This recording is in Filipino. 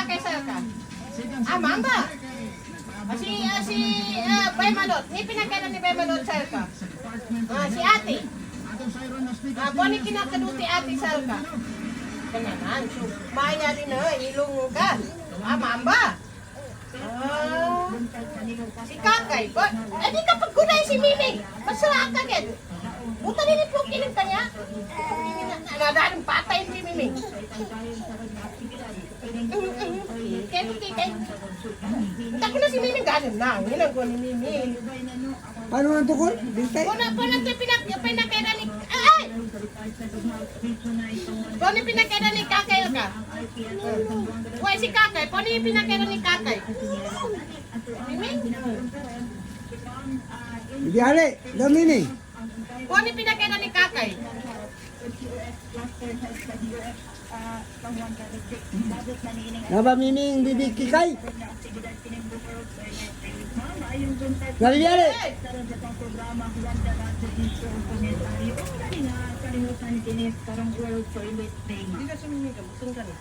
kakay sir ka. Mamba. Si Baymalot. Ni pinagkailan ni Baymalot sir ka. Si ate. Kung ni kinakaduti ate sir ka. Kanyanan. So, mayali na, ilong ka. Mamba. Si kakay. Di ka paggunay si Miming. Masaraan ka gen. Buta din yung kinig ka niya. Nadaan patay si Miming. Kaya. Tako na si Miming ganon na. Hilang ko ni Miming. Paano nang tukol? Bintay? Kung pinakailan ni... Ay! Kung ni pinakailan ni kakay ka. Uy, si kakay. Kung ni pinakailan ni kakay. Miming? Hindi hali. Damini. Kung ni pinakailan ni kakay. Naba miming bibig kikay. Gabi hali. Hindi ka si Miming. Busong ka na.